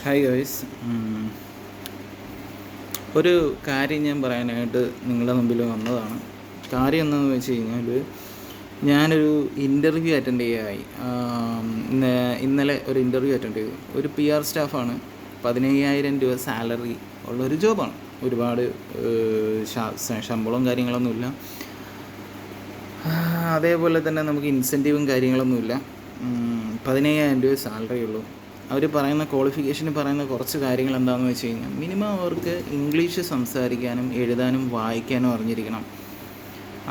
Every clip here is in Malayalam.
Hi guys. ഒരു കാര്യം ഞാൻ പറയാനായിട്ട് നിങ്ങളുടെ മുമ്പിൽ വന്നതാണ്. കാര്യം എന്താണെന്ന് വെച്ച് കഴിഞ്ഞാൽ, ഞാനൊരു ഇൻ്റർവ്യൂ അറ്റൻഡ് ചെയ്യായി. ഇന്നലെ ഒരു ഇൻ്റർവ്യൂ അറ്റൻഡ് ചെയ്തു. ഒരു PR സ്റ്റാഫാണ്. 15,000 രൂപ സാലറി ഉള്ളൊരു ജോബാണ്. ഒരുപാട് ശമ്പളവും കാര്യങ്ങളൊന്നുമില്ല. അതേപോലെ തന്നെ നമുക്ക് ഇൻസെൻറ്റീവും കാര്യങ്ങളൊന്നുമില്ല. 15,000 രൂപ സാലറി ഉള്ളൂ. അവർ പറയുന്ന ക്വാളിഫിക്കേഷന് പറയുന്ന കുറച്ച് കാര്യങ്ങൾ എന്താണെന്ന് വെച്ച് കഴിഞ്ഞാൽ, മിനിമം അവർക്ക് ഇംഗ്ലീഷ് സംസാരിക്കാനും എഴുതാനും വായിക്കാനും അറിഞ്ഞിരിക്കണം.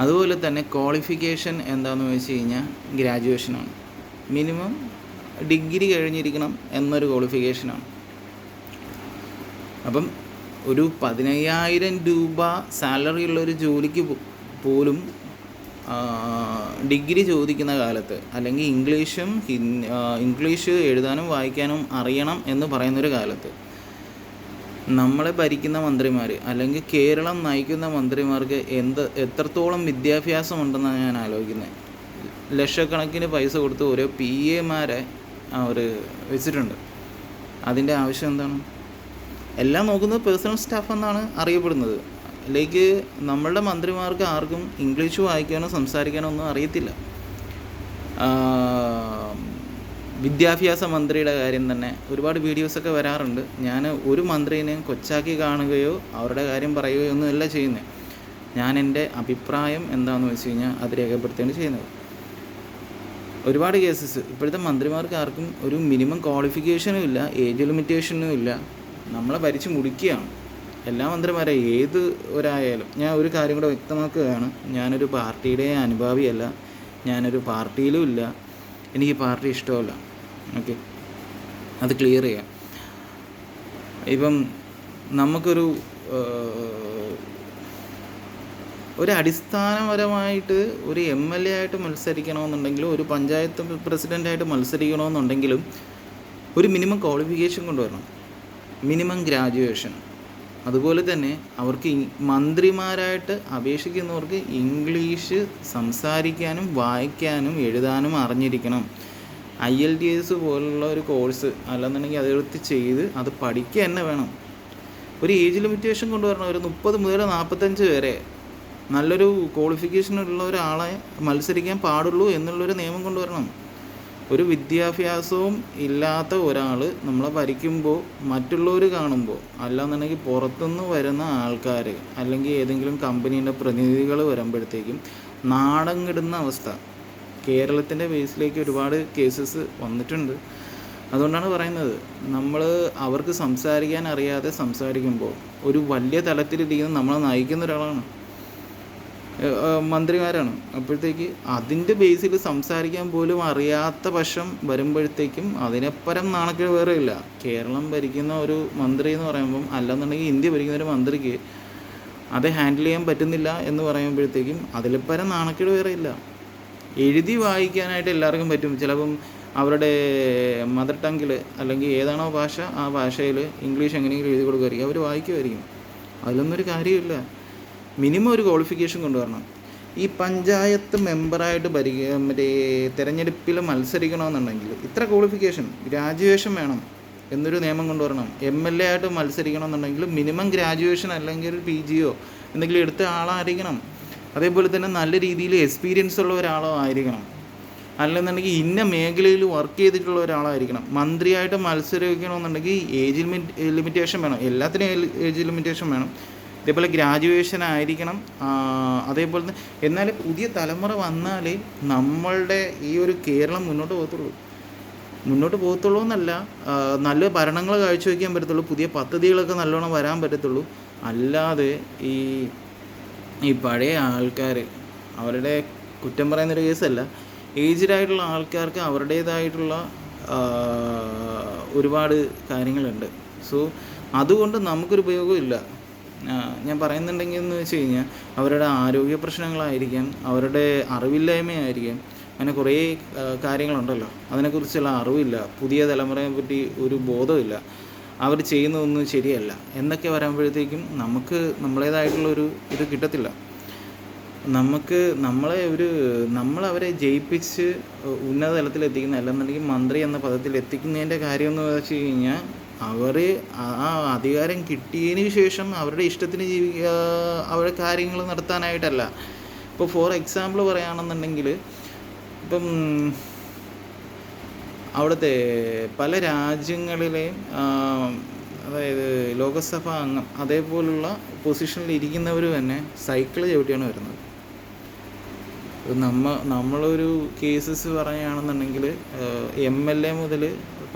അതുപോലെ തന്നെ ക്വാളിഫിക്കേഷൻ എന്താണെന്ന് വെച്ച് കഴിഞ്ഞാൽ ഗ്രാജുവേഷനാണ്. മിനിമം ഡിഗ്രി കഴിഞ്ഞിരിക്കണം എന്നൊരു ക്വാളിഫിക്കേഷനാണ്. അപ്പം ഒരു 15,000 രൂപ സാലറി ഉള്ളൊരു ജോലിക്ക് പോലും ഡിഗ്രി ചോദിക്കുന്ന കാലത്ത്, അല്ലെങ്കിൽ ഇംഗ്ലീഷ് എഴുതാനും വായിക്കാനും അറിയണം എന്ന് പറയുന്നൊരു കാലത്ത്, നമ്മളെ ഭരിക്കുന്ന മന്ത്രിമാർ അല്ലെങ്കിൽ കേരളം നയിക്കുന്ന മന്ത്രിമാർക്ക് എത്രത്തോളം വിദ്യാഭ്യാസം ഉണ്ടെന്നാണ് ഞാൻ ആലോചിക്കുന്നത്. ലക്ഷക്കണക്കിന് പൈസ കൊടുത്ത് ഓരോ PAമാരെ അവർ വെച്ചിട്ടുണ്ട്. അതിൻ്റെ ആവശ്യം എന്താണ്? എല്ലാം നോക്കുന്നത് പേഴ്സണൽ സ്റ്റാഫ് എന്നാണ് അറിയപ്പെടുന്നത്. അതിലേക്ക് നമ്മളുടെ മന്ത്രിമാർക്ക് ആർക്കും ഇംഗ്ലീഷ് വായിക്കാനോ സംസാരിക്കാനോ ഒന്നും അറിയത്തില്ല. വിദ്യാഭ്യാസ മന്ത്രിയുടെ കാര്യം തന്നെ ഒരുപാട് വീഡിയോസൊക്കെ വരാറുണ്ട്. ഞാൻ ഒരു മന്ത്രിനെയും കൊച്ചാക്കി കാണുകയോ അവരുടെ കാര്യം പറയുകയോ ഒന്നുമല്ല ചെയ്യുന്നത്. ഞാൻ എൻ്റെ അഭിപ്രായം എന്താണെന്ന് വെച്ച് കഴിഞ്ഞാൽ അത് രേഖപ്പെടുത്തുകയാണ് ചെയ്യുന്നത്. ഒരുപാട് കേസസ് ഇപ്പോഴത്തെ മന്ത്രിമാർക്ക് ആർക്കും ഒരു മിനിമം ക്വാളിഫിക്കേഷനും ഇല്ല, ഏജ് ലിമിറ്റേഷനും ഇല്ല. നമ്മളെ ഭരിച്ച് മുടിക്കുകയാണ് എല്ലാ മന്ത്രിമാരെ. ഏത് ഒരായാലും ഞാൻ ഒരു കാര്യം കൂടെ വ്യക്തമാക്കുകയാണ്, ഞാനൊരു പാർട്ടിയുടെ അനുഭാവിയല്ല, ഞാനൊരു പാർട്ടിയിലും ഇല്ല, എനിക്ക് പാർട്ടി ഇഷ്ടമല്ല. ഓക്കെ, അത് ക്ലിയർ ചെയ്യാം. ഇപ്പം നമുക്കൊരു അടിസ്ഥാനപരമായിട്ട് ഒരു MLA ആയിട്ട് മത്സരിക്കണമെന്നുണ്ടെങ്കിലും ഒരു പഞ്ചായത്ത് പ്രസിഡൻ്റായിട്ട് മത്സരിക്കണമെന്നുണ്ടെങ്കിലും ഒരു മിനിമം ക്വാളിഫിക്കേഷൻ കൊണ്ടുവരണം, മിനിമം ഗ്രാജുവേഷൻ. അതുപോലെ തന്നെ അവർക്ക് മന്ത്രിമാരായിട്ട് അപേക്ഷിക്കുന്നവർക്ക് ഇംഗ്ലീഷ് സംസാരിക്കാനും വായിക്കാനും എഴുതാനും അറിഞ്ഞിരിക്കണം. IELTS പോലുള്ള ഒരു കോഴ്സ് അല്ലെന്നുണ്ടെങ്കിൽ അതെടുത്ത് ചെയ്ത് അത് പഠിക്കുക തന്നെ വേണം. ഒരു ഏജ് ലിമിറ്റേഷൻ കൊണ്ടുവരണം. ഒരു 30 മുതൽ 45 വരെ നല്ലൊരു ക്വാളിഫിക്കേഷനുള്ള ഒരാളെ മത്സരിക്കാൻ പാടുള്ളൂ എന്നുള്ളൊരു നിയമം കൊണ്ടുവരണം. ഒരു വിദ്യാഭ്യാസവും ഇല്ലാത്ത ഒരാൾ നമ്മളെ ഭരിക്കുമ്പോൾ മറ്റുള്ളവർ കാണുമ്പോൾ, അല്ലാന്നുണ്ടെങ്കിൽ പുറത്തുനിന്ന് വരുന്ന ആൾക്കാർ അല്ലെങ്കിൽ ഏതെങ്കിലും കമ്പനീൻ്റെ പ്രതിനിധികൾ വരുമ്പോഴത്തേക്കും നാണം കെടുന്ന അവസ്ഥ കേരളത്തിൻ്റെ ബേസിലേക്ക് ഒരുപാട് കേസസ് വന്നിട്ടുണ്ട്. അതുകൊണ്ടാണ് പറയുന്നത്, നമ്മൾ അവർക്ക് സംസാരിക്കാൻ അറിയാതെ സംസാരിക്കുമ്പോൾ ഒരു വലിയ തലത്തിലിരിക്കുന്ന നമ്മളെ നയിക്കുന്ന ഒരാളാണ്, മന്ത്രിമാരാണ്. അപ്പോഴത്തേക്ക് അതിൻ്റെ ബേസിൽ സംസാരിക്കാൻ പോലും അറിയാത്ത പക്ഷം വരുമ്പോഴത്തേക്കും അതിനപ്പുറം നാണക്കേട് വേറെ ഇല്ല. കേരളം ഭരിക്കുന്ന ഒരു മന്ത്രി എന്ന് പറയുമ്പം, അല്ലെന്നുണ്ടെങ്കിൽ ഇന്ത്യ ഭരിക്കുന്ന ഒരു മന്ത്രിക്ക് അത് ഹാൻഡിൽ ചെയ്യാൻ പറ്റുന്നില്ല എന്ന് പറയുമ്പോഴത്തേക്കും അതിലപ്പുറം നാണക്കേട് വേറെ ഇല്ല. എഴുതി വായിക്കാനായിട്ട് എല്ലാവർക്കും പറ്റും. ചിലപ്പം അവരുടെ മദർ ടങ്ങിൽ അല്ലെങ്കിൽ ഏതാണോ ഭാഷ ആ ഭാഷയിൽ ഇംഗ്ലീഷ് എങ്ങനെയെങ്കിലും എഴുതി കൊടുക്കുമായിരിക്കും, അവർ വായിക്കുമായിരിക്കും. അതിലൊന്നൊരു കാര്യമില്ല. മിനിമം ഒരു ക്വാളിഫിക്കേഷൻ കൊണ്ടുവരണം. ഈ പഞ്ചായത്ത് മെമ്പറായിട്ട് തിരഞ്ഞെടുപ്പിൽ മത്സരിക്കണമെന്നുണ്ടെങ്കിൽ ഇത്ര ക്വാളിഫിക്കേഷൻ, ഗ്രാജുവേഷൻ വേണം എന്നൊരു നിയമം കൊണ്ടുവരണം. MLA ആയിട്ട് മത്സരിക്കണമെന്നുണ്ടെങ്കിൽ മിനിമം ഗ്രാജുവേഷൻ അല്ലെങ്കിൽ ഒരു PGയോ എന്തെങ്കിലും എടുത്ത ആളായിരിക്കണം. അതേപോലെ തന്നെ നല്ല രീതിയിൽ എക്സ്പീരിയൻസ് ഉള്ള ഒരാളോ ആയിരിക്കണം. അല്ലെന്നുണ്ടെങ്കിൽ ഇന്ന മേഖലയിൽ വർക്ക് ചെയ്തിട്ടുള്ള ഒരാളായിരിക്കണം. മന്ത്രിയായിട്ട് മത്സരിക്കണമെന്നുണ്ടെങ്കിൽ ഏജ് ലിമിറ്റേഷൻ വേണം. എല്ലാത്തിനും ഏജ് ലിമിറ്റേഷൻ വേണം. ഇതേപോലെ ഗ്രാജുവേഷൻ ആയിരിക്കണം. അതേപോലെ തന്നെ എന്നാലേ പുതിയ തലമുറ വന്നാലേ നമ്മളുടെ ഈ ഒരു കേരളം മുന്നോട്ട് പോകത്തുള്ളൂ എന്നല്ല, നല്ല ഭരണങ്ങൾ കാഴ്ചവെക്കാൻ പറ്റത്തുള്ളൂ, പുതിയ പദ്ധതികളൊക്കെ നല്ലോണം വരാൻ പറ്റത്തുള്ളൂ. അല്ലാതെ ഈ പഴയ ആൾക്കാർ, അവരുടെ കുറ്റം പറയുന്നൊരു കേസല്ല, ഏജ്ഡായിട്ടുള്ള ആൾക്കാർക്ക് അവരുടേതായിട്ടുള്ള ഒരുപാട് കാര്യങ്ങളുണ്ട്. സോ അതുകൊണ്ട് നമുക്കൊരു ഉപയോഗമില്ല. ഞാൻ പറയുന്നുണ്ടെങ്കിൽ എന്ന് വെച്ച് കഴിഞ്ഞാൽ അവരുടെ ആരോഗ്യ പ്രശ്നങ്ങളായിരിക്കാം, അവരുടെ അറിവില്ലായ്മയായിരിക്കാം, അങ്ങനെ കുറേ കാര്യങ്ങളുണ്ടല്ലോ, അതിനെക്കുറിച്ചുള്ള അറിവില്ല, പുതിയ തലമുറയെ പറ്റി ഒരു ബോധമില്ല, അവർ ചെയ്യുന്നതൊന്നും ശരിയല്ല എന്നൊക്കെ വരുമ്പോഴത്തേക്കും നമുക്ക് നമ്മളേതായിട്ടുള്ളൊരു ഇത് കിട്ടത്തില്ല. നമ്മളവരെ ജയിപ്പിച്ച് ഉന്നത തലത്തിൽ എത്തിക്കുന്ന, അല്ലെന്നുണ്ടെങ്കിൽ മന്ത്രി എന്ന പദത്തിൽ എത്തിക്കുന്നതിൻ്റെ കാര്യം എന്ന് വെച്ച് കഴിഞ്ഞാൽ അവർ ആ അധികാരം കിട്ടിയതിന് ശേഷം അവരുടെ ഇഷ്ടത്തിന് അവരുടെ കാര്യങ്ങൾ നടത്താനായിട്ടല്ല. ഇപ്പോൾ ഫോർ എക്സാമ്പിൾ പറയുകയാണെന്നുണ്ടെങ്കിൽ, ഇപ്പം അവിടുത്തെ പല രാജ്യങ്ങളിലെയും അതായത് ലോകസഭാ അംഗം അതേപോലുള്ള പൊസിഷനിൽ ഇരിക്കുന്നവർ തന്നെ സൈക്കിൾ ചവിട്ടിയാണ് വരുന്നത്. നമ്മളൊരു കേസസ് പറയുകയാണെന്നുണ്ടെങ്കിൽ MLA മുതൽ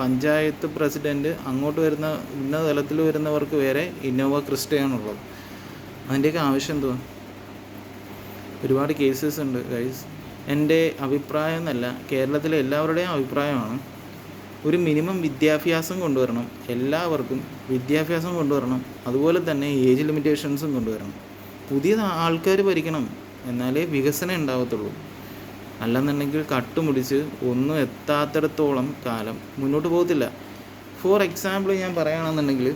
പഞ്ചായത്ത് പ്രസിഡൻറ്റ് അങ്ങോട്ട് വരുന്ന ഉന്നത തലത്തിൽ വരുന്നവർക്ക് വരെ ഇന്നോവ ക്രിസ്റ്റയാണുള്ളത്. അതിൻ്റെയൊക്കെ ആവശ്യം എന്തുവാ? ഒരുപാട് കേസസ് ഉണ്ട് ഗൈസ്. എൻ്റെ അഭിപ്രായം എന്നല്ല, കേരളത്തിലെ എല്ലാവരുടെയും അഭിപ്രായമാണ്. ഒരു മിനിമം വിദ്യാഭ്യാസം കൊണ്ടുവരണം, എല്ലാവർക്കും വിദ്യാഭ്യാസം കൊണ്ടുവരണം. അതുപോലെ തന്നെ ഏജ് ലിമിറ്റേഷൻസും കൊണ്ടുവരണം. പുതിയ ആൾക്കാർ ഭരിക്കണം, എന്നാലേ വികസനം ഉണ്ടാകത്തുള്ളൂ. അല്ലെന്നുണ്ടെങ്കിൽ കട്ടുമുടിച്ച് ഒന്നും എത്താത്തിടത്തോളം കാലം മുന്നോട്ട് പോകത്തില്ല. ഫോർ എക്സാമ്പിൾ ഞാൻ പറയുകയാണെന്നുണ്ടെങ്കിൽ,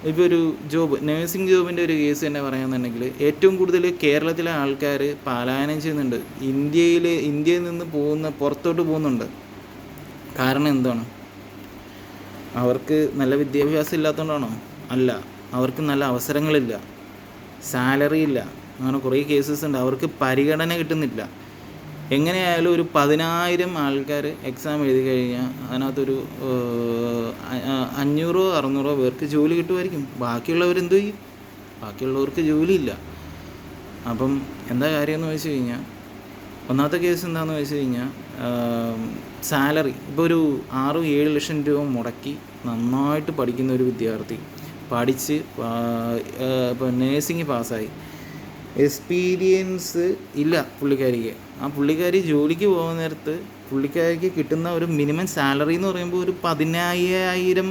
ഇപ്പോൾ ഒരു ജോബ്, നേഴ്സിംഗ് ജോബിൻ്റെ ഒരു കേസ് തന്നെ പറയുകയാണെന്നുണ്ടെങ്കിൽ, ഏറ്റവും കൂടുതൽ കേരളത്തിലെ ആൾക്കാർ പലായനം ചെയ്യുന്നുണ്ട്. ഇന്ത്യയിൽ നിന്ന് പുറത്തോട്ട് പോകുന്നുണ്ട്. കാരണം എന്താണ്? അവർക്ക് നല്ല വിദ്യാഭ്യാസം ഇല്ലാത്തതുകൊണ്ടാണോ? അല്ല, അവർക്ക് നല്ല അവസരങ്ങളില്ല, സാലറി ഇല്ല, അങ്ങനെ കുറേ കേസസ് ഉണ്ട്. അവർക്ക് പരിഗണന കിട്ടുന്നില്ല. എങ്ങനെയായാലും ഒരു 10,000 ആൾക്കാർ എക്സാം എഴുതി കഴിഞ്ഞാൽ അതിനകത്തൊരു 500-600 പേർക്ക് ജോലി കിട്ടുമായിരിക്കും. ബാക്കിയുള്ളവരെന്തു ചെയ്യും? ബാക്കിയുള്ളവർക്ക് ജോലിയില്ല. അപ്പം എന്താ കാര്യമെന്ന് വെച്ച് കഴിഞ്ഞാൽ, ഒന്നാമത്തെ കേസ് എന്താണെന്ന് വെച്ച് കഴിഞ്ഞാൽ, സാലറി. ഇപ്പോൾ ഒരു 6-7 ലക്ഷം രൂപ മുടക്കി നന്നായിട്ട് പഠിക്കുന്ന ഒരു വിദ്യാർത്ഥി പഠിച്ച് ഇപ്പോൾ നേഴ്സിംഗ് പാസ്സായി, എക്സ്പീരിയൻസ് ഇല്ല പുള്ളിക്കാരിക്ക്. ആ പുള്ളിക്കാരി ജോലിക്ക് പോകുന്ന നേരത്ത് പുള്ളിക്കാരിക്ക് കിട്ടുന്ന ഒരു മിനിമം സാലറി എന്ന് പറയുമ്പോൾ ഒരു 10,000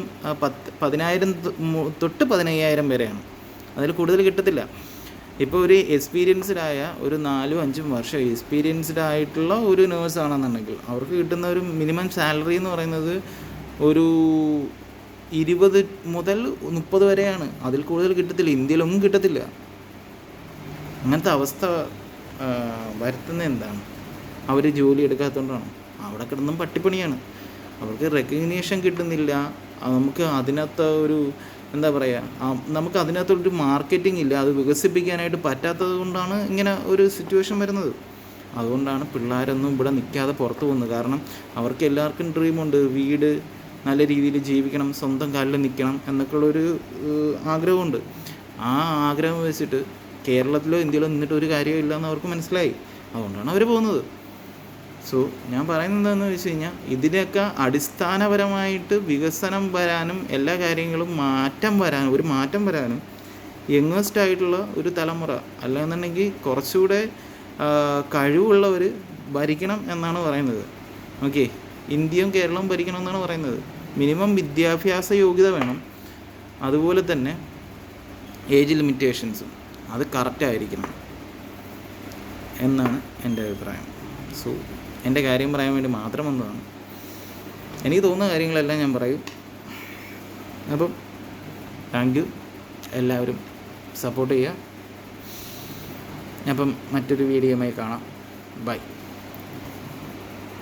തൊട്ട് 15,000 വരെയാണ്. അതിൽ കൂടുതൽ കിട്ടത്തില്ല. ഇപ്പോൾ ഒരു എക്സ്പീരിയൻസ്ഡായ ഒരു 4-5 വർഷം എക്സ്പീരിയൻസ്ഡ് ആയിട്ടുള്ള ഒരു നേഴ്സാണെന്നുണ്ടെങ്കിൽ അവർക്ക് കിട്ടുന്ന ഒരു മിനിമം സാലറി എന്ന് പറയുന്നത് ഒരു 20 മുതൽ 30 വരെയാണ്. അതിൽ കൂടുതൽ കിട്ടത്തില്ല, ഇന്ത്യയിലൊന്നും കിട്ടത്തില്ല. അങ്ങനത്തെ അവസ്ഥ വരുത്തുന്നത് എന്താണ്? അവർ ജോലി എടുക്കാത്തതുകൊണ്ടാണ്. അവിടെ കിടന്നും പട്ടിപ്പണിയാണ്. അവർക്ക് റെക്കഗ്നീഷൻ കിട്ടുന്നില്ല. നമുക്ക് അതിനകത്ത് ഒരു എന്താ പറയുക, നമുക്ക് അതിനകത്തൊരു മാർക്കറ്റിംഗ് ഇല്ല. അത് വികസിപ്പിക്കാനായിട്ട് പറ്റാത്തത് കൊണ്ടാണ് ഇങ്ങനെ ഒരു സിറ്റുവേഷൻ വരുന്നത്. അതുകൊണ്ടാണ് പിള്ളേരൊന്നും ഇവിടെ നിൽക്കാതെ പുറത്ത് പോകുന്നത്. കാരണം അവർക്ക് എല്ലാവർക്കും ഡ്രീമുണ്ട്, വീട്, നല്ല രീതിയിൽ ജീവിക്കണം, സ്വന്തം കാലിൽ നിൽക്കണം എന്നൊക്കെയുള്ളൊരു ആഗ്രഹമുണ്ട്. ആ ആഗ്രഹം വെച്ചിട്ട് കേരളത്തിലോ ഇന്ത്യയിലോ നിന്നിട്ട് ഒരു കാര്യമില്ല എന്ന് അവർക്ക് മനസ്സിലായി. അതുകൊണ്ടാണ് അവർ പോകുന്നത്. സോ ഞാൻ പറയുന്നത് എന്താണെന്ന് വെച്ച് കഴിഞ്ഞാൽ, ഇതിനൊക്കെ അടിസ്ഥാനപരമായിട്ട് വികസനം വരാനും എല്ലാ കാര്യങ്ങളും മാറ്റം വരാനും യങ്ങസ്റ്റ് ആയിട്ടുള്ള ഒരു തലമുറ, അല്ലാന്നുണ്ടെങ്കിൽ കുറച്ചുകൂടെ കഴിവുള്ളവർ ഭരിക്കണം എന്നാണ് പറയുന്നത്. ഓക്കെ, ഇന്ത്യയും കേരളവും ഭരിക്കണം എന്നാണ് പറയുന്നത്. മിനിമം വിദ്യാഭ്യാസ യോഗ്യത വേണം. അതുപോലെ തന്നെ ഏജ് ലിമിറ്റേഷൻസും അത് കറക്റ്റായിരിക്കണം എന്നാണ് എൻ്റെ അഭിപ്രായം. സോ എൻ്റെ കാര്യം പറയാൻ വേണ്ടി മാത്രം വന്നതാണ്. എനിക്ക് തോന്നുന്ന കാര്യങ്ങളെല്ലാം ഞാൻ പറയും. അപ്പം താങ്ക് യു, എല്ലാവരും സപ്പോർട്ട് ചെയ്യുക. അപ്പം മറ്റൊരു വീഡിയോയുമായി കാണാം. ബൈ.